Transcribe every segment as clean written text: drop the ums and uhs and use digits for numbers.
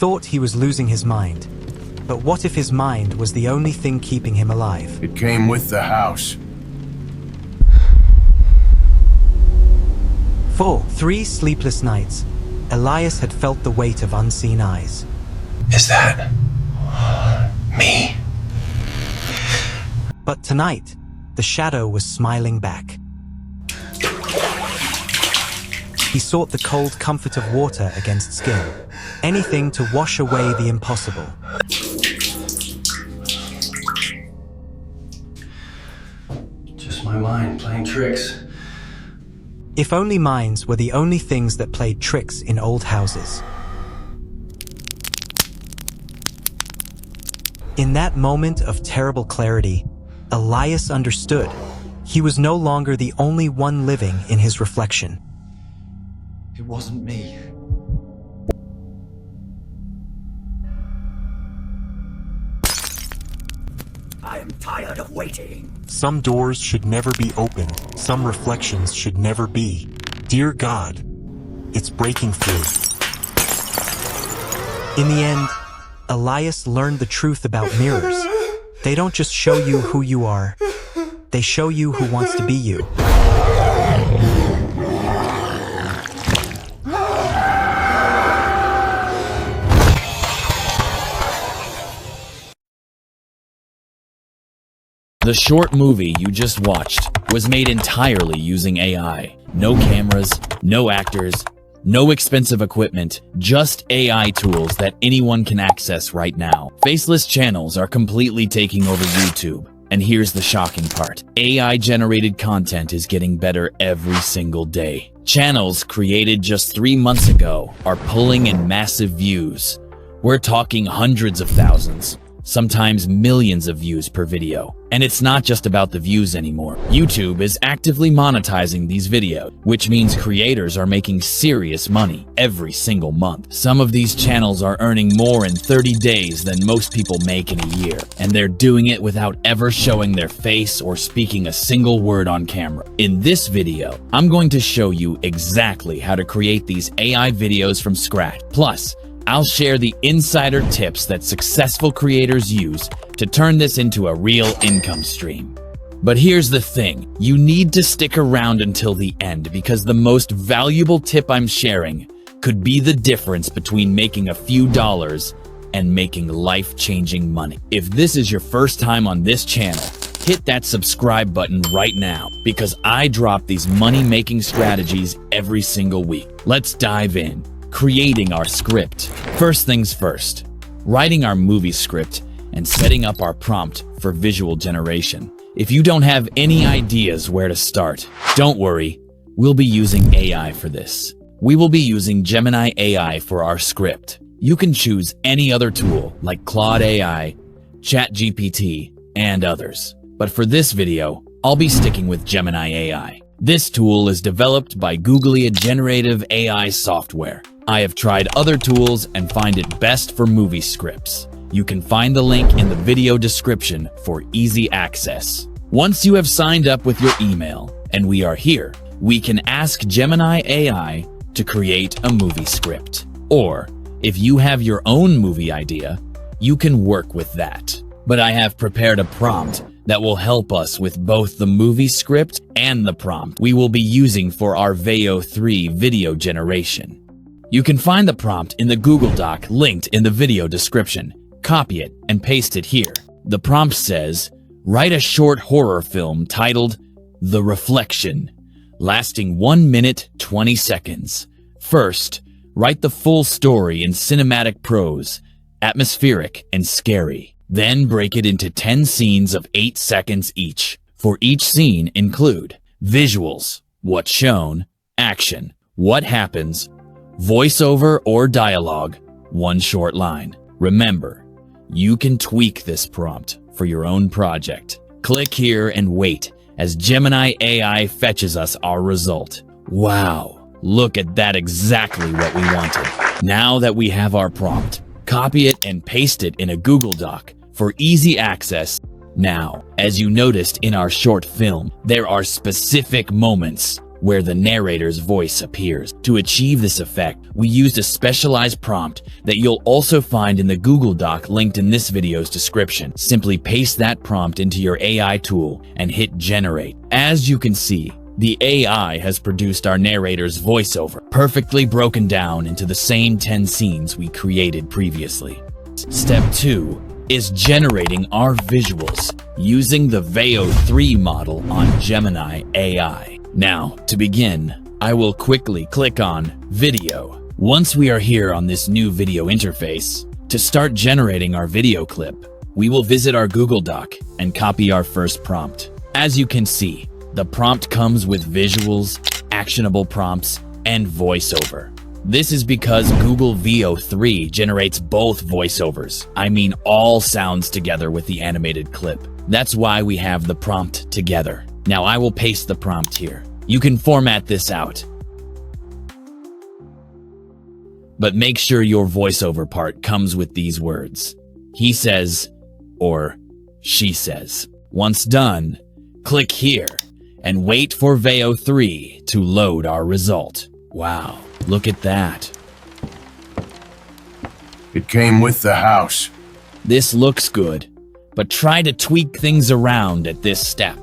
thought he was losing his mind. But what if his mind was the only thing keeping him alive? It came with the house. For 3 sleepless nights, Elias had felt the weight of unseen eyes. Is that me? But tonight, the shadow was smiling back. He sought the cold comfort of water against skin, anything to wash away the impossible. Just my mind playing tricks. If only minds were the only things that played tricks in old houses. In that moment of terrible clarity, Elias understood. He was no longer the only one living in his reflection. It wasn't me. I'm tired of waiting. Some doors should never be opened. Some reflections should never be. Dear God, it's breaking through. In the end, Elias learned the truth about mirrors. They don't just show you who you are. They show you who wants to be you. The short movie you just watched was made entirely using AI. No cameras, no actors, no expensive equipment, just AI tools that anyone can access right now. Faceless channels are completely taking over YouTube. And here's the shocking part. AI-generated content is getting better every single day. Channels created just 3 months ago are pulling in massive views. We're talking hundreds of thousands, sometimes millions of views per video. And it's not just about the views anymore. YouTube is actively monetizing these videos, which means creators are making serious money every single month. Some of these channels are earning more in 30 days than most people make in a year, and they're doing it without ever showing their face or speaking a single word on camera. In this video, I'm going to show you exactly how to create these AI videos from scratch. Plus, I'll share the insider tips that successful creators use to turn this into a real income stream. But here's the thing, you need to stick around until the end because the most valuable tip I'm sharing could be the difference between making a few dollars and making life-changing money. If this is your first time on this channel, hit that subscribe button right now because I drop these money-making strategies every single week. Let's dive in. Creating our script. First things first, writing our movie script and setting up our prompt for visual generation. If you don't have any ideas where to start, don't worry, we'll be using AI for this. We will be using Gemini AI for our script. You can choose any other tool like Claude AI, ChatGPT, and others. But for this video, I'll be sticking with Gemini AI. This tool is developed by Googlia Generative AI software. I have tried other tools and find it best for movie scripts. You can find the link in the video description for easy access. Once you have signed up with your email, and we are here, we can ask Gemini AI to create a movie script. Or, if you have your own movie idea, you can work with that. But I have prepared a prompt that will help us with both the movie script and the prompt we will be using for our Veo 3 video generation. You can find the prompt in the Google Doc linked in the video description. Copy it and paste it here. The prompt says, write a short horror film titled The Reflection, lasting 1 minute 20 seconds. First, write the full story in cinematic prose, atmospheric and scary. Then break it into 10 scenes of 8 seconds each. For each scene include visuals, what's shown, action, what happens, voiceover or dialogue, 1 short line. Remember, you can tweak this prompt for your own project. Click here and wait as Gemini AI fetches us our result. Wow, look at that, exactly what we wanted. Now that we have our prompt, copy it and paste it in a Google Doc for easy access. Now, as you noticed in our short film, there are specific moments where the narrator's voice appears. To achieve this effect, we used a specialized prompt that you'll also find in the Google Doc linked in this video's description. Simply paste that prompt into your AI tool and hit generate. As you can see, the AI has produced our narrator's voiceover, perfectly broken down into the same 10 scenes we created previously. Step 2 is generating our visuals using the Veo 3 model on Gemini AI. Now, to begin, I will quickly click on Video. Once we are here on this new video interface, to start generating our video clip, we will visit our Google Doc and copy our first prompt. As you can see, the prompt comes with visuals, actionable prompts, and voiceover. This is because Google Veo 3 generates both voiceovers. I mean all sounds together with the animated clip. That's why we have the prompt together. Now I will paste the prompt here. You can format this out. But make sure your voiceover part comes with these words. He says, or she says. Once done, click here and wait for Veo 3 to load our result. Wow. Look at that. It came with the house. This looks good, but try to tweak things around at this step,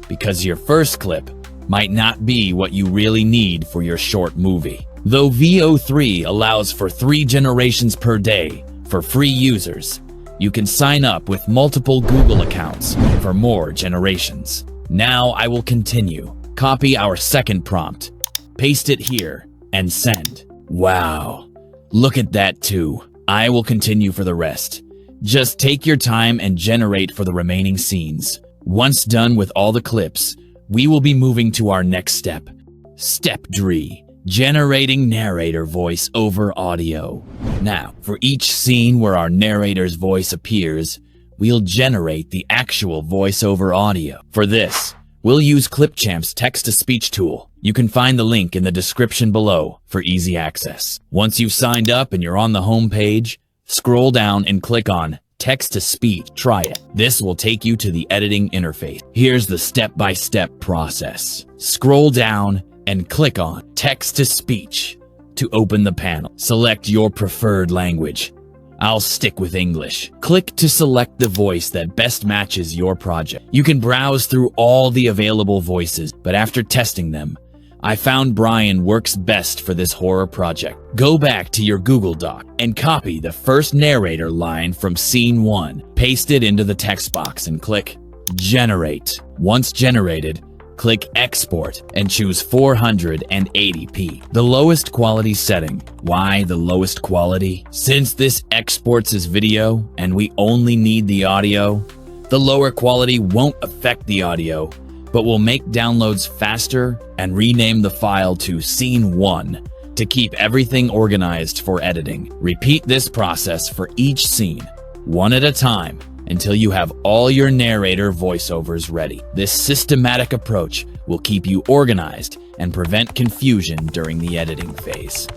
because your first clip might not be what you really need for your short movie. Though Veo 3 allows for 3 generations per day for free users, you can sign up with multiple Google accounts for more generations. Now I will continue. Copy our second prompt, paste it here, and send. Wow, look at that too. I will continue for the rest. Just take your time and generate for the remaining scenes. Once done with all the clips, we will be moving to our next step. Step 3, generating narrator voice over audio. Now, for each scene where our narrator's voice appears, we'll generate the actual voiceover audio. For this, we'll use Clipchamp's text-to-speech tool. You can find the link in the description below for easy access. Once you've signed up and you're on the home page, scroll down and click on Text-to-Speech. Try it. This will take you to the editing interface. Here's the step-by-step process. Scroll down and click on Text-to-Speech to open the panel. Select your preferred language. I'll stick with English. Click to select the voice that best matches your project. You can browse through all the available voices, but after testing them, I found Brian works best for this horror project. Go back to your Google Doc and copy the first narrator line from scene 1. Paste it into the text box and click Generate. Once generated, click Export and choose 480p, the lowest quality setting. Why the lowest quality? Since this exports as video and we only need the audio, the lower quality won't affect the audio, but will make downloads faster and rename the file to Scene 1 to keep everything organized for editing. Repeat this process for each scene, one at a time, until you have all your narrator voiceovers ready. This systematic approach will keep you organized and prevent confusion during the editing phase.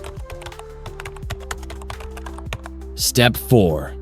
Step 4.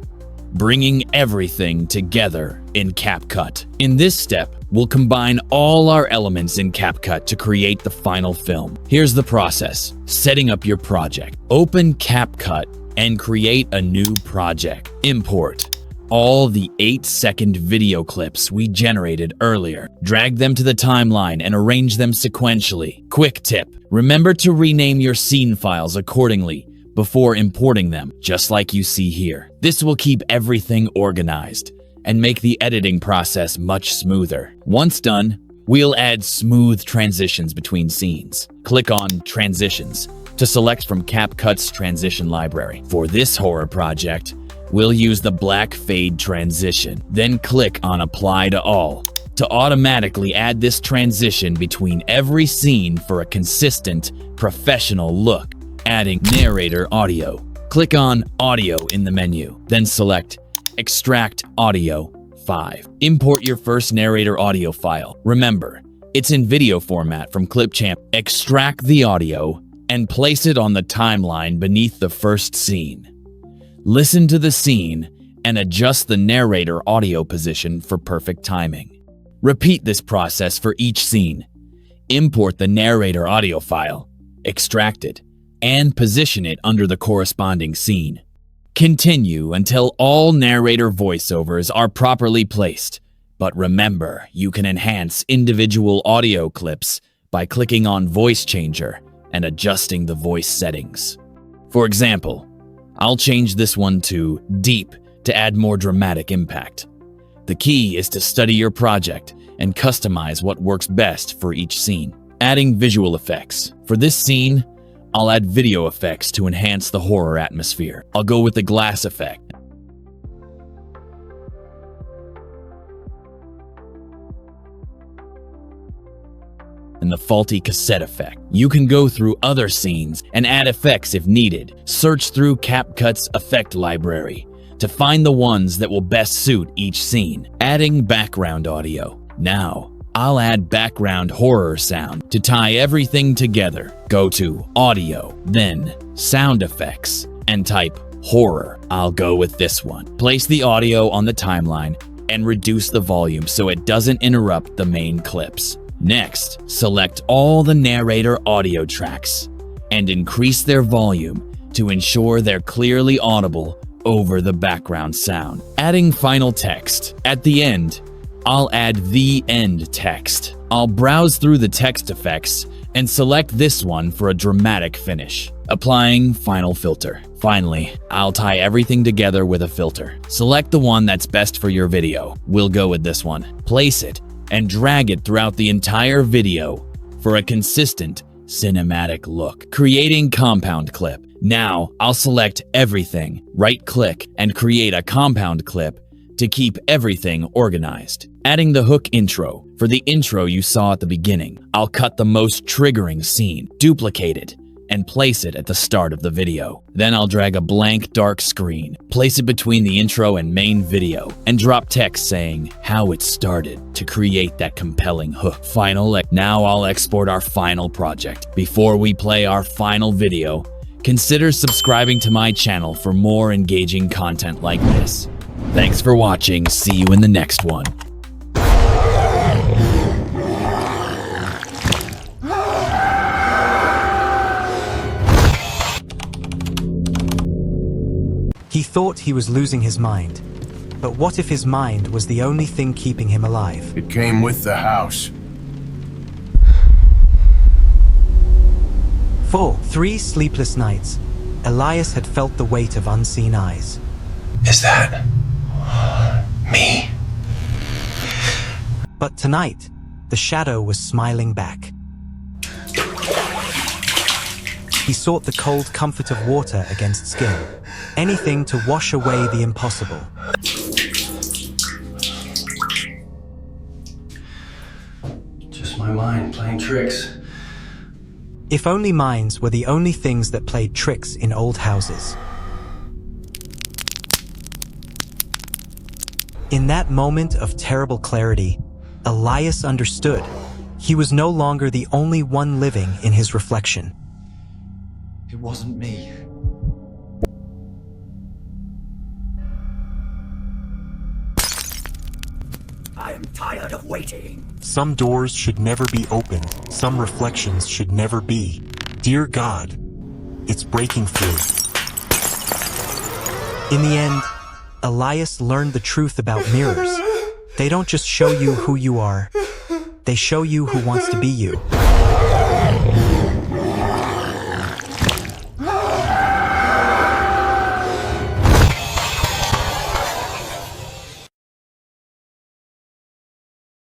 Bringing everything together in CapCut. In this step, we'll combine all our elements in CapCut to create the final film. Here's the process. Setting up your project. Open CapCut and create a new project. Import all the 8-second video clips we generated earlier. Drag them to the timeline and arrange them sequentially. Quick tip, remember to rename your scene files accordingly before importing them, just like you see here. This will keep everything organized and make the editing process much smoother. Once done, we'll add smooth transitions between scenes. Click on Transitions to select from CapCut's transition library. For this horror project, we'll use the black fade transition. Then click on Apply to All to automatically add this transition between every scene for a consistent, professional look. Adding narrator audio. Click on Audio in the menu, then select Extract Audio 5. Import your first narrator audio file. Remember, it's in video format from Clipchamp. Extract the audio and place it on the timeline beneath the first scene. Listen to the scene and adjust the narrator audio position for perfect timing. Repeat this process for each scene. Import the narrator audio file, extract it, and position it under the corresponding scene. Continue until all narrator voiceovers are properly placed. But remember, you can enhance individual audio clips by clicking on Voice Changer and adjusting the voice settings. For example, I'll change this one to Deep to add more dramatic impact. The key is to study your project and customize what works best for each scene. Adding visual effects. For this scene, I'll add video effects to enhance the horror atmosphere. I'll go with the glass effect. And the faulty cassette effect. You can go through other scenes and add effects if needed. Search through CapCut's effect library to find the ones that will best suit each scene. Adding background audio. Now, I'll add background horror sound to tie everything together. Go to Audio, then Sound Effects, and type Horror. I'll go with this one. Place the audio on the timeline and reduce the volume so it doesn't interrupt the main clips. Next, select all the narrator audio tracks and increase their volume to ensure they're clearly audible over the background sound. Adding final text. At the end, I'll add the end text. I'll browse through the text effects and select this one for a dramatic finish. Applying final filter. Finally, I'll tie everything together with a filter. Select the one that's best for your video. We'll go with this one. Place it and drag it throughout the entire video for a consistent cinematic look. Creating compound clip. Now, I'll select everything, right-click, and create a compound clip to keep everything organized. Adding the hook intro. For the intro you saw at the beginning, I'll cut the most triggering scene, duplicate it, and place it at the start of the video. Then I'll drag a blank dark screen, place it between the intro and main video, and drop text saying how it started to create that compelling hook. Now I'll export our final project. Before we play our final video, consider subscribing to my channel for more engaging content like this. Thanks for watching. See you in the next one. He thought he was losing his mind. But what if his mind was the only thing keeping him alive? It came with the house. For 3 sleepless nights, Elias had felt the weight of unseen eyes. Is that me? But tonight, the shadow was smiling back. He sought the cold comfort of water against skin, anything to wash away the impossible. Just my mind playing tricks. If only minds were the only things that played tricks in old houses. In that moment of terrible clarity, Elias understood. He was no longer the only one living in his reflection. It wasn't me. I am tired of waiting. Some doors should never be opened. Some reflections should never be. Dear God, it's breaking through. In the end, Elias learned the truth about mirrors. They don't just show you who you are, they show you who wants to be you.